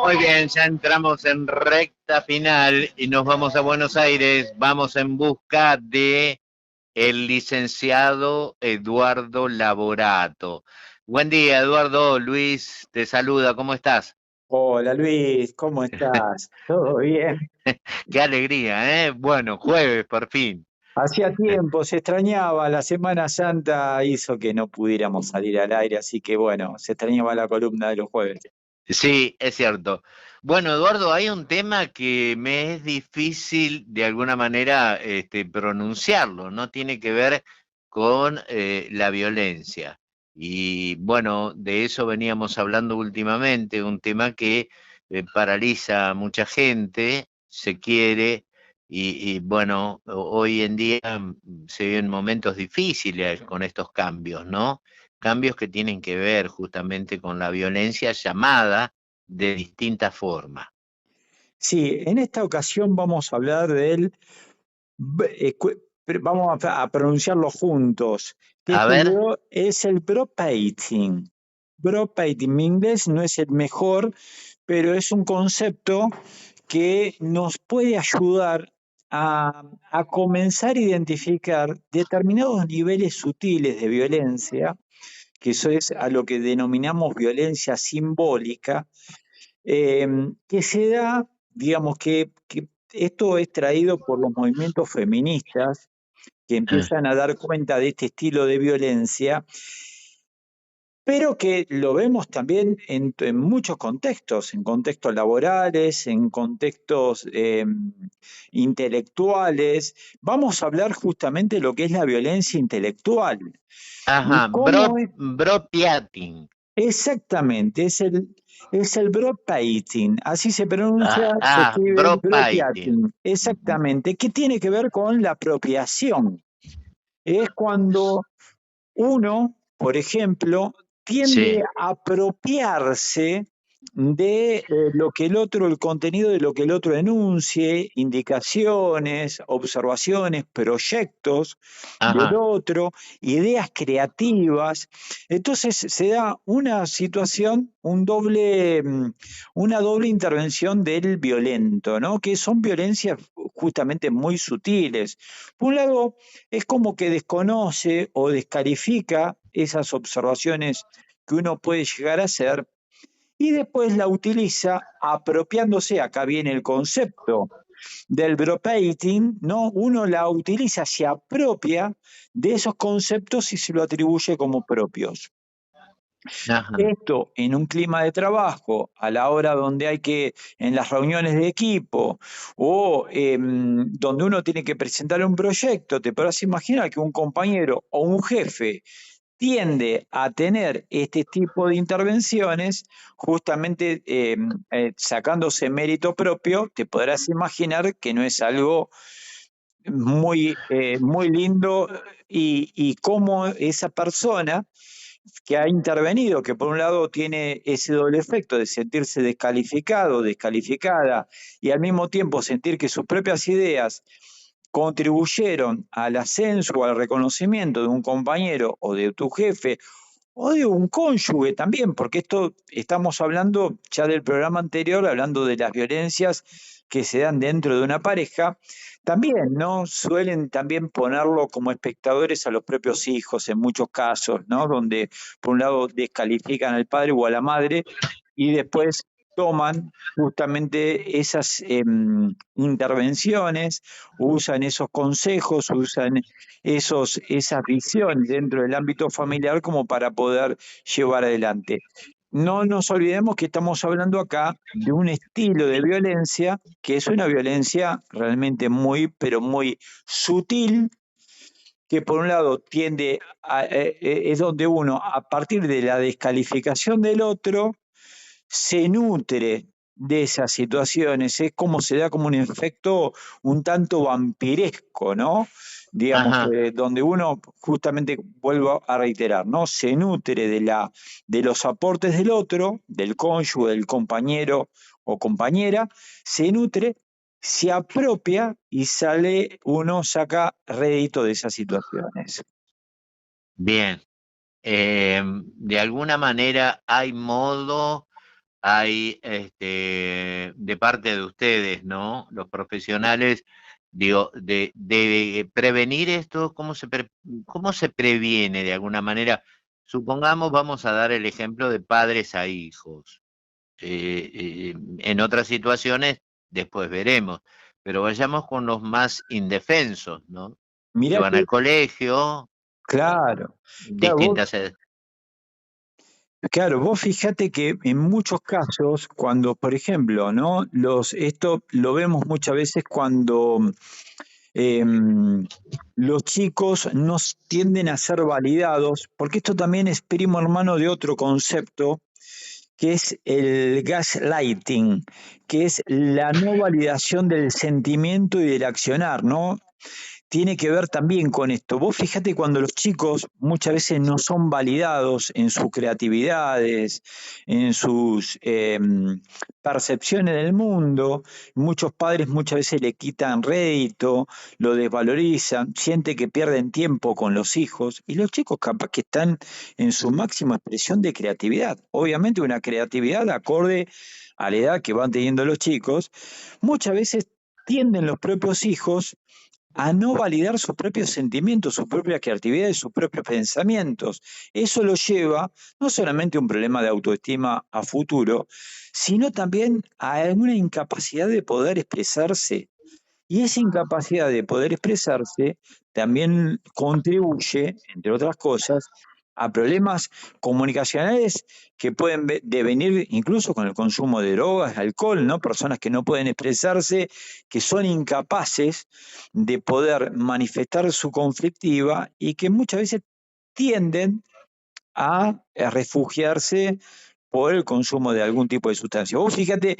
Muy bien, ya entramos en recta final y nos vamos a Buenos Aires. Vamos en busca de el licenciado Eduardo Laborato. Buen día, Eduardo. Luis te saluda. ¿Cómo estás? Hola Luis, ¿cómo estás? ¿Todo bien? Qué alegría, ¿eh? Bueno, jueves, por fin. Hacía tiempo, se extrañaba, la Semana Santa hizo que no pudiéramos salir al aire, así que bueno, se extrañaba la columna de los jueves. Sí, es cierto. Bueno, Eduardo, hay un tema que me es difícil de alguna manera pronunciarlo, ¿no? Tiene que ver con la violencia. Y bueno, de eso veníamos hablando últimamente, un tema que paraliza a mucha gente, se quiere, y bueno, hoy en día se viven momentos difíciles con estos cambios, ¿no? Cambios que tienen que ver justamente con la violencia llamada de distinta forma. Sí, en esta ocasión vamos a hablar del, vamos a pronunciarlo juntos, que A ver, es el bro-painting. Bro-painting, mi inglés no es el mejor, pero es un concepto que nos puede ayudar a comenzar a identificar determinados niveles sutiles de violencia, que eso es a lo que denominamos violencia simbólica, que se da, digamos que esto es traído por los movimientos feministas que empiezan a dar cuenta de este estilo de violencia, pero que lo vemos también en muchos contextos, en contextos laborales, en contextos intelectuales. Vamos a hablar justamente de lo que es la violencia intelectual y ajá, cómo es bropiating. exactamente, es el broadpainting, así se pronuncia, se escribe Bropiating. broadpainting, exactamente, que tiene que ver con la apropiación. Es cuando uno, por ejemplo, tiende Sí, a apropiarse de lo que el otro, el contenido de lo que el otro enuncie, indicaciones, observaciones, proyectos del ajá, otro, ideas creativas. Entonces se da una situación, una doble intervención del violento, ¿no? Que son violencias justamente muy sutiles. Por un lado, es como que desconoce o descalifica esas observaciones que uno puede llegar a hacer y después la utiliza apropiándose, acá viene el concepto del bropating, ¿no? Uno la utiliza, se apropia de esos conceptos y se lo atribuye como propios. ajá, Esto en un clima de trabajo, a la hora donde hay que, en las reuniones de equipo o donde uno tiene que presentar un proyecto, te podrás imaginar que un compañero o un jefe tiende a tener este tipo de intervenciones, justamente sacándose mérito propio, te podrás imaginar que no es algo muy lindo y cómo esa persona que ha intervenido, que por un lado tiene ese doble efecto de sentirse descalificado, descalificada, y al mismo tiempo sentir que sus propias ideas contribuyeron al ascenso o al reconocimiento de un compañero o de tu jefe o de un cónyuge también, porque esto estamos hablando ya del programa anterior, hablando de las violencias que se dan dentro de una pareja, también, ¿no? Suelen también ponerlo como espectadores a los propios hijos en muchos casos, ¿no? Donde por un lado descalifican al padre o a la madre y después toman justamente esas intervenciones, usan esos consejos, usan esas visiones dentro del ámbito familiar como para poder llevar adelante. No nos olvidemos que estamos hablando acá de un estilo de violencia que es una violencia realmente muy, pero muy sutil, que por un lado es donde uno, a partir de la descalificación del otro, se nutre de esas situaciones, es como se da como un efecto un tanto vampiresco, ¿no? Digamos, ajá. donde uno, justamente vuelvo a reiterar, ¿no? Se nutre de los aportes del otro, del cónyuge, del compañero o compañera, se nutre, se apropia y uno saca rédito de esas situaciones. Bien. De alguna manera hay modo, hay de parte de ustedes, ¿no? Los profesionales, digo, de prevenir esto, cómo se previene de alguna manera? Supongamos, vamos a dar el ejemplo de padres a hijos. En otras situaciones, después veremos, pero vayamos con los más indefensos, ¿no? Que Mirá van que, al colegio, claro, claro, vos, distintas edades. claro, vos fíjate que en muchos casos, cuando, por ejemplo, ¿no? Esto lo vemos muchas veces cuando los chicos no tienden a ser validados, porque esto también es primo hermano de otro concepto, que es el gaslighting, que es la no validación del sentimiento y del accionar, ¿no? Tiene que ver también con esto. Vos fíjate cuando los chicos muchas veces no son validados en sus creatividades, en sus percepciones del mundo, muchos padres muchas veces le quitan rédito, lo desvalorizan, siente que pierden tiempo con los hijos y los chicos capaz que están en su máxima expresión de creatividad. Obviamente una creatividad acorde a la edad que van teniendo los chicos, muchas veces tienden los propios hijos a no validar sus propios sentimientos, sus propias creatividades, sus propios pensamientos. Eso lo lleva no solamente a un problema de autoestima a futuro, sino también a alguna incapacidad de poder expresarse. Y esa incapacidad de poder expresarse también contribuye, entre otras cosas, a problemas comunicacionales que pueden devenir incluso con el consumo de drogas, alcohol, ¿no? Personas que no pueden expresarse, que son incapaces de poder manifestar su conflictiva y que muchas veces tienden a refugiarse por el consumo de algún tipo de sustancia. Vos fíjate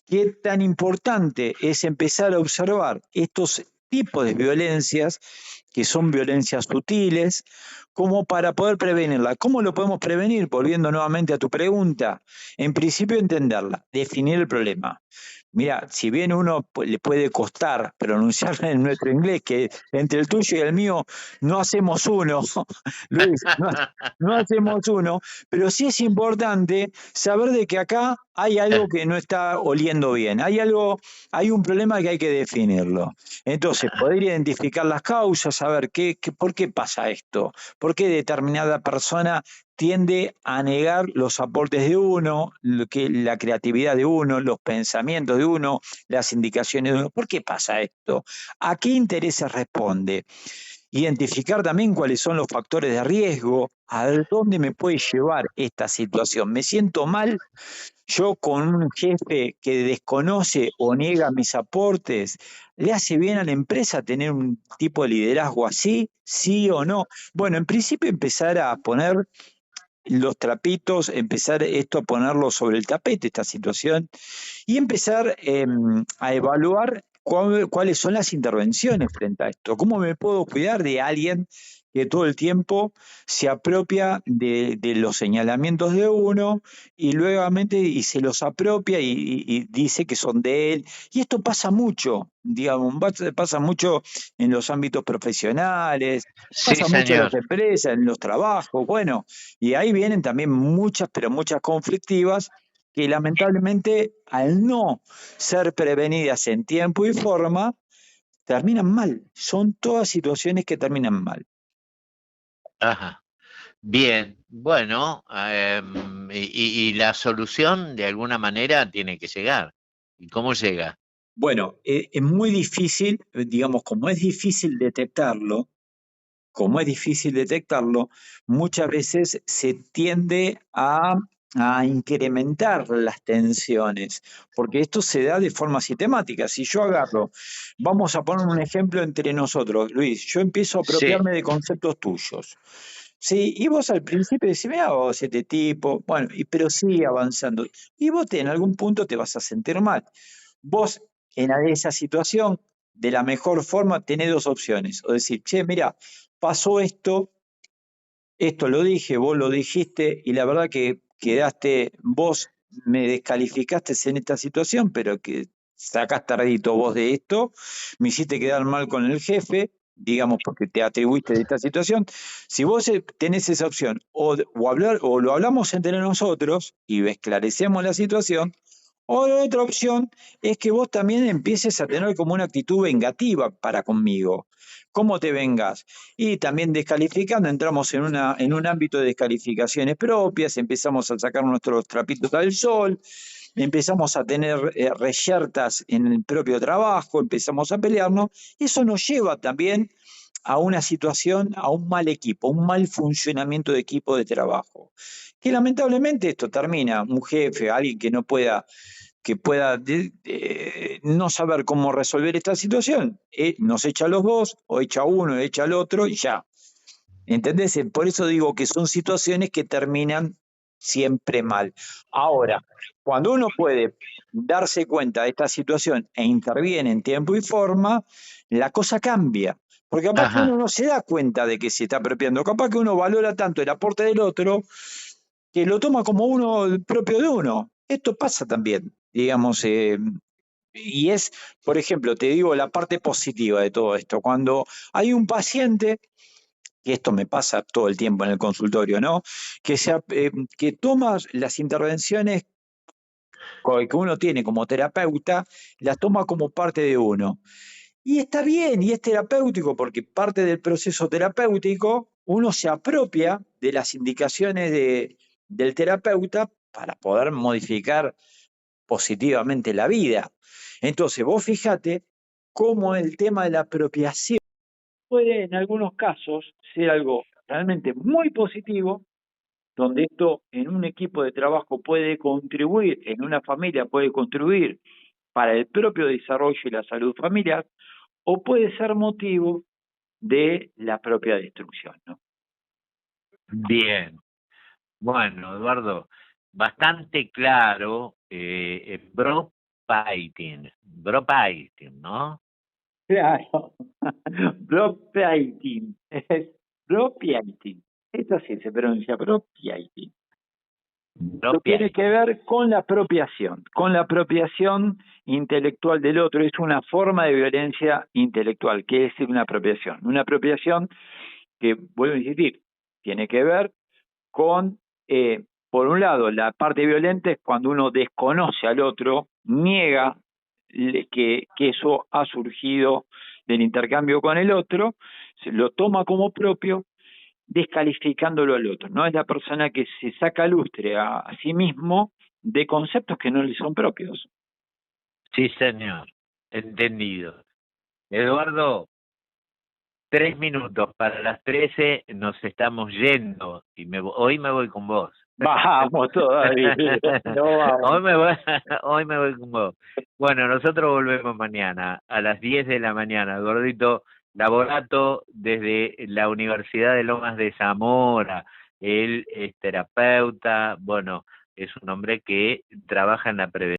qué tan importante es empezar a observar estos tipos de violencias, que son violencias sutiles, como para poder prevenirla. ¿Cómo lo podemos prevenir? Volviendo nuevamente a tu pregunta, en principio entenderla, definir el problema. Mira, si bien uno le puede costar pronunciarla en nuestro inglés, que entre el tuyo y el mío no hacemos uno, Luis, no hacemos uno, pero sí es importante saber de que acá hay algo que no está oliendo bien, hay un problema que hay que definirlo. Entonces, poder identificar las causas, saber por qué pasa esto, por qué determinada persona tiende a negar los aportes de uno, la creatividad de uno, los pensamientos de uno, las indicaciones de uno. ¿Por qué pasa esto? ¿A qué intereses responde? Identificar también cuáles son los factores de riesgo, a dónde me puede llevar esta situación. Me siento mal yo con un jefe que desconoce o niega mis aportes. ¿Le hace bien a la empresa tener un tipo de liderazgo así? ¿Sí o no? Bueno, en principio empezar a poner los trapitos, empezar esto a ponerlo sobre el tapete, esta situación, y empezar a evaluar cuáles son las intervenciones frente a esto. ¿Cómo me puedo cuidar de alguien que todo el tiempo se apropia de los señalamientos de uno y luego y se los apropia y dice que son de él? Y esto pasa mucho, digamos, pasa mucho en los ámbitos profesionales, Sí, pasa mucho en las señor. empresas, en los trabajos, bueno, y ahí vienen también muchas, pero muchas conflictivas que lamentablemente al no ser prevenidas en tiempo y forma, terminan mal. Son todas situaciones que terminan mal. Ajá. Bien, bueno, y la solución de alguna manera tiene que llegar. ¿Y cómo llega? Bueno, es muy difícil, digamos, como es difícil detectarlo, muchas veces se tiende a incrementar las tensiones, porque esto se da de forma sistemática. Si yo agarro, vamos a poner un ejemplo entre nosotros, Luis, yo empiezo a Sí, apropiarme de conceptos tuyos. Sí, y vos al principio decís, mira vos, este tipo, bueno, pero sigue avanzando. Y vos en algún punto te vas a sentir mal. Vos en esa situación, de la mejor forma, tenés dos opciones. O decir, che, mira, pasó esto lo dije, vos lo dijiste, y la verdad que quedaste, vos me descalificaste en esta situación, pero que sacaste rédito vos de esto, me hiciste quedar mal con el jefe, digamos, porque te atribuiste de esta situación, si vos tenés esa opción, o lo hablamos entre nosotros y esclarecemos la situación, o la otra opción es que vos también empieces a tener como una actitud vengativa para conmigo. ¿Cómo te vengas? Y también descalificando, entramos en un ámbito de descalificaciones propias, empezamos a sacar nuestros trapitos al sol, empezamos a tener reyertas en el propio trabajo, empezamos a pelearnos. Eso nos lleva también a una situación, a un mal equipo, un mal funcionamiento de equipo de trabajo. Que lamentablemente esto termina, un jefe, alguien que pueda no saber cómo resolver esta situación, nos echa a los dos, o echa a uno, echa al otro y ya. ¿Entendés? Por eso digo que son situaciones que terminan siempre mal. Ahora, cuando uno puede darse cuenta de esta situación e interviene en tiempo y forma, la cosa cambia. Porque capaz que uno Ajá. no se da cuenta de que se está apropiando, capaz que uno valora tanto el aporte del otro que lo toma como uno propio de uno. Esto pasa también, digamos, y es, por ejemplo, te digo la parte positiva de todo esto. Cuando hay un paciente, y esto me pasa todo el tiempo en el consultorio, ¿no? Que toma las intervenciones que uno tiene como terapeuta, las toma como parte de uno. Y está bien, y es terapéutico porque parte del proceso terapéutico uno se apropia de las indicaciones del terapeuta para poder modificar positivamente la vida. Entonces, vos fíjate cómo el tema de la apropiación puede en algunos casos ser algo realmente muy positivo, donde esto en un equipo de trabajo puede contribuir, en una familia puede contribuir para el propio desarrollo y la salud familiar, o puede ser motivo de la propia destrucción, ¿no? Bien. Bueno, Eduardo, bastante claro, Bropaitin, ¿no? Claro, propiating, es propiating, esto sí se pronuncia propiating. Esto tiene que Bropaitin. ver con la apropiación intelectual del otro. Es una forma de violencia intelectual. ¿Qué es una apropiación? Una apropiación que, vuelvo a insistir, tiene que ver con, por un lado, la parte violenta es cuando uno desconoce al otro, niega que eso ha surgido del intercambio con el otro, se lo toma como propio, descalificándolo al otro. No es la persona que se saca lustre a sí mismo de conceptos que no le son propios. Sí, señor. Entendido. Eduardo, 3 minutos para las 13 nos estamos yendo y hoy me voy con vos. Vamos todavía, no vamos. Hoy me voy con vos. Bueno, nosotros volvemos mañana a las 10 de la mañana. Gordito Laborato desde la Universidad de Lomas de Zamora. Él es terapeuta, bueno, es un hombre que trabaja en la prevención.